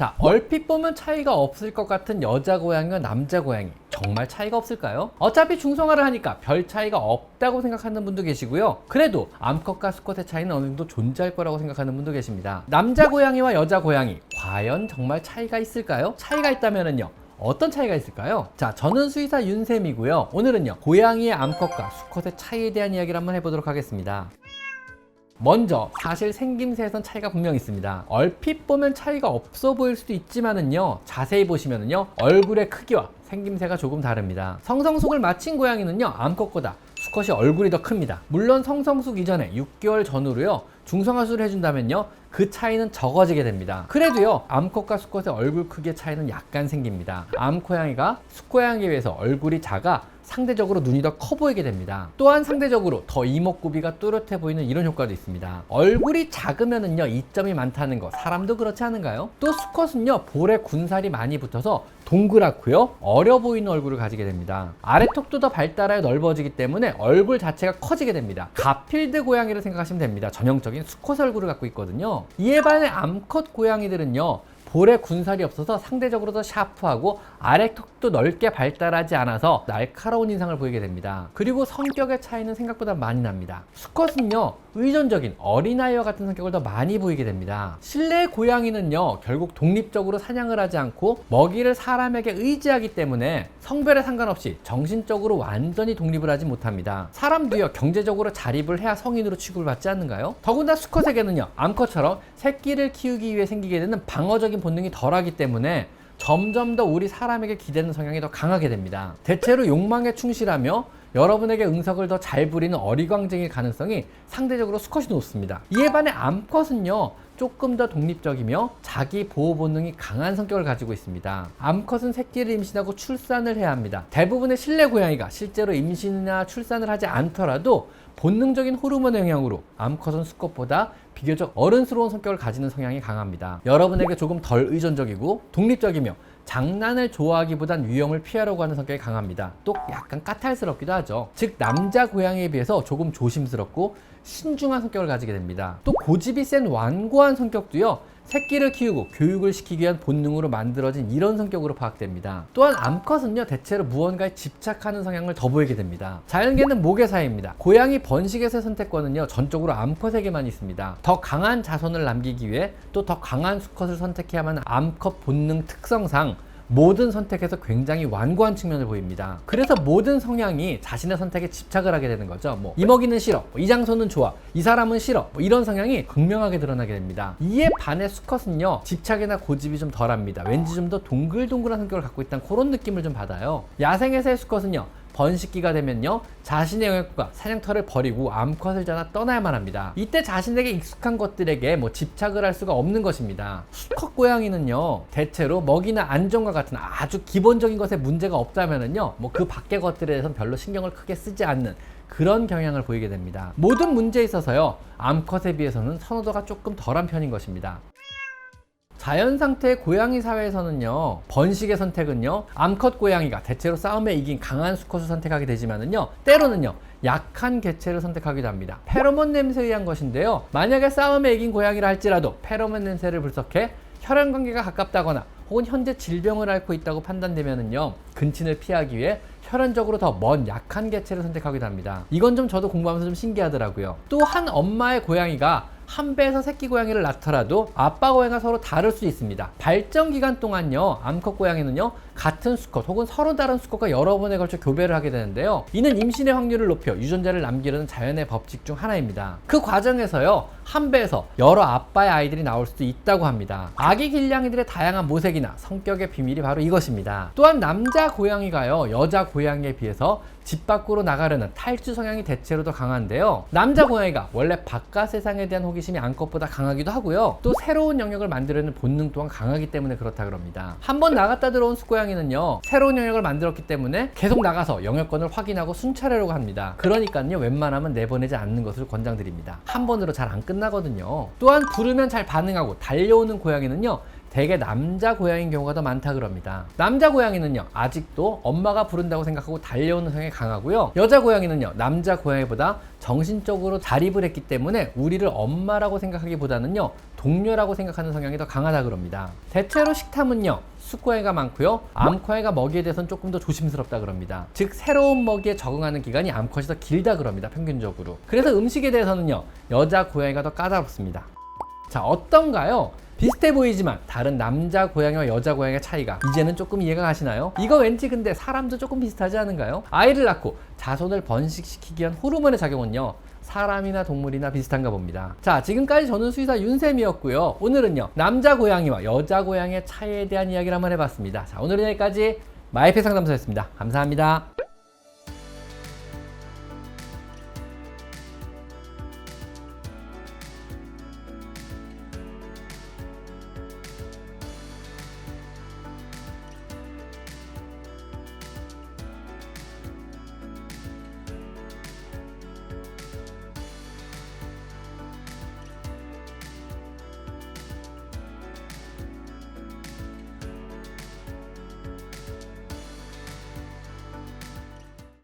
자, 얼핏 보면 차이가 없을 것 같은 여자 고양이와 남자 고양이, 정말 차이가 없을까요? 어차피 중성화를 하니까 별 차이가 없다고 생각하는 분도 계시고요. 그래도 암컷과 수컷의 차이는 어느 정도 존재할 거라고 생각하는 분도 계십니다. 남자 고양이와 여자 고양이, 과연 정말 차이가 있을까요? 차이가 있다면요, 어떤 차이가 있을까요? 자, 저는 수의사 윤쌤이고요. 오늘은요, 고양이의 암컷과 수컷의 차이에 대한 이야기를 한번 해보도록 하겠습니다. 먼저 사실 생김새에선 차이가 분명히 있습니다. 얼핏 보면 차이가 없어 보일 수도 있지만은요, 자세히 보시면은요, 얼굴의 크기와 생김새가 조금 다릅니다. 성성숙을 마친 고양이는요, 암컷보다 수컷이 얼굴이 더 큽니다. 물론 성성숙 이전에 6개월 전후로요, 중성화술을 해준다면요, 그 차이는 적어지게 됩니다. 그래도요, 암컷과 수컷의 얼굴 크기의 차이는 약간 생깁니다. 암고양이가 숫고양이에 비해서 얼굴이 작아 상대적으로 눈이 더 커 보이게 됩니다. 또한 상대적으로 더 이목구비가 또렷해 보이는 이런 효과도 있습니다. 얼굴이 작으면은요, 이점이 많다는 거 사람도 그렇지 않은가요? 또 수컷은요, 볼에 군살이 많이 붙어서 동그랗고요, 어려 보이는 얼굴을 가지게 됩니다. 아래턱도 더 발달하여 넓어지기 때문에 얼굴 자체가 커지게 됩니다. 가필드 고양이를 생각하시면 됩니다. 전형적인 수컷 얼굴을 갖고 있거든요. 이에 반해 암컷 고양이들은요, 볼에 군살이 없어서 상대적으로 더 샤프하고 아래턱도 넓게 발달하지 않아서 날카로운 인상을 보이게 됩니다. 그리고 성격의 차이는 생각보다 많이 납니다. 수컷은요, 의존적인 어린아이와 같은 성격을 더 많이 보이게 됩니다. 실내 고양이는요, 결국 독립적으로 사냥을 하지 않고 먹이를 사람에게 의지하기 때문에 성별에 상관없이 정신적으로 완전히 독립을 하지 못합니다. 사람도요, 경제적으로 자립을 해야 성인으로 취급을 받지 않는가요? 더군다나 수컷에게는요, 암컷처럼 새끼를 키우기 위해 생기게 되는 방어적인 본능이 덜하기 때문에 점점 더 우리 사람에게 기대는 성향이 더 강하게 됩니다. 대체로 욕망에 충실하며 여러분에게 응석을 더 잘 부리는 어리광쟁이일 가능성이 상대적으로 수컷이 높습니다. 이에 반해 암컷은요, 조금 더 독립적이며 자기 보호 본능이 강한 성격을 가지고 있습니다. 암컷은 새끼를 임신하고 출산을 해야 합니다. 대부분의 실내 고양이가 실제로 임신이나 출산을 하지 않더라도 본능적인 호르몬의 영향으로 암컷은 수컷보다 비교적 어른스러운 성격을 가지는 성향이 강합니다. 여러분에게 조금 덜 의존적이고 독립적이며 장난을 좋아하기보단 위험을 피하려고 하는 성격이 강합니다. 또 약간 까탈스럽기도 하죠. 즉, 남자 고양이에 비해서 조금 조심스럽고 신중한 성격을 가지게 됩니다. 또 고집이 센 완고한 성격도요, 새끼를 키우고 교육을 시키기 위한 본능으로 만들어진 이런 성격으로 파악됩니다. 또한 암컷은요, 대체로 무언가에 집착하는 성향을 더 보이게 됩니다. 자연계는 모계사입니다. 고양이 번식에서의 선택권은요, 전적으로 암컷에게만 있습니다. 더 강한 자손을 남기기 위해 또 더 강한 수컷을 선택해야만 하는 암컷 본능 특성상 모든 선택에서 굉장히 완고한 측면을 보입니다. 그래서 모든 성향이 자신의 선택에 집착을 하게 되는 거죠. 이 먹이는 싫어, 이 장소는 좋아, 이 사람은 싫어, 이런 성향이 극명하게 드러나게 됩니다. 이에 반해 수컷은요, 집착이나 고집이 좀 덜합니다. 왠지 좀 더 동글동글한 성격을 갖고 있다는 그런 느낌을 좀 받아요. 야생에서의 수컷은요, 번식기가 되면요, 자신의 영역과 사냥터를 버리고 암컷을 잡아 떠나야만 합니다. 이때 자신에게 익숙한 것들에게 집착을 할 수가 없는 것입니다. 수컷 고양이는요, 대체로 먹이나 안전과 같은 아주 기본적인 것에 문제가 없다면은요, 그 밖의 것들에 대해서는 별로 신경을 크게 쓰지 않는 그런 경향을 보이게 됩니다. 모든 문제에 있어서요, 암컷에 비해서는 선호도가 조금 덜한 편인 것입니다. 자연 상태의 고양이 사회에서는요, 번식의 선택은요, 암컷 고양이가 대체로 싸움에 이긴 강한 수컷을 선택하게 되지만은요, 때로는요, 약한 개체를 선택하기도 합니다. 페로몬 냄새에 의한 것인데요, 만약에 싸움에 이긴 고양이라 할지라도 페로몬 냄새를 분석해 혈연 관계가 가깝다거나 혹은 현재 질병을 앓고 있다고 판단되면은요, 근친을 피하기 위해 혈연적으로 더 먼 약한 개체를 선택하기도 합니다. 이건 좀 저도 공부하면서 좀 신기하더라고요. 또 한 엄마의 고양이가 한 배에서 새끼 고양이를 낳더라도 아빠 고양이가 서로 다를 수 있습니다. 발정 기간 동안요, 암컷 고양이는요, 같은 수컷 혹은 서로 다른 수컷과 여러 번에 걸쳐 교배를 하게 되는데요, 이는 임신의 확률을 높여 유전자를 남기려는 자연의 법칙 중 하나입니다. 그 과정에서요, 한 배에서 여러 아빠의 아이들이 나올 수도 있다고 합니다. 아기 길냥이들의 다양한 모색이나 성격의 비밀이 바로 이것입니다. 또한 남자 고양이가요, 여자 고양이에 비해서 집 밖으로 나가려는 탈주 성향이 대체로 더 강한데요, 남자 고양이가 원래 바깥 세상에 대한 호기심이 암컷보다 강하기도 하고요, 또 새로운 영역을 만들려는 본능 또한 강하기 때문에 그렇다 그럽니다. 한번 나갔다 들어온 숫고양이는요, 새로운 영역을 만들었기 때문에 계속 나가서 영역권을 확인하고 순찰하려고 합니다. 그러니까요, 웬만하면 내보내지 않는 것을 권장드립니다. 한 번으로 잘 안 끝나거든요. 또한 부르면 잘 반응하고 달려오는 고양이는요, 대개 남자 고양이인 경우가 더 많다 그럽니다. 남자 고양이는요, 아직도 엄마가 부른다고 생각하고 달려오는 성향이 강하고요. 여자 고양이는요, 남자 고양이보다 정신적으로 자립을 했기 때문에 우리를 엄마라고 생각하기보다는요, 동료라고 생각하는 성향이 더 강하다 그럽니다. 대체로 식탐은요, 숫고양이가 많고요. 암컷이가 먹이에 대해서는 조금 더 조심스럽다 그럽니다. 즉 새로운 먹이에 적응하는 기간이 암컷이 더 길다 그럽니다. 평균적으로. 그래서 음식에 대해서는요, 여자 고양이가 더 까다롭습니다. 자, 어떤가요? 비슷해 보이지만 다른 남자 고양이와 여자 고양이의 차이가 이제는 조금 이해가 가시나요? 이거 왠지 근데 사람도 조금 비슷하지 않은가요? 아이를 낳고 자손을 번식시키기 위한 호르몬의 작용은요, 사람이나 동물이나 비슷한가 봅니다. 자, 지금까지 저는 수의사 윤쌤이었고요. 오늘은요, 남자 고양이와 여자 고양이의 차이에 대한 이야기를 한번 해봤습니다. 자, 오늘은 여기까지 마이펫 상담소였습니다. 감사합니다.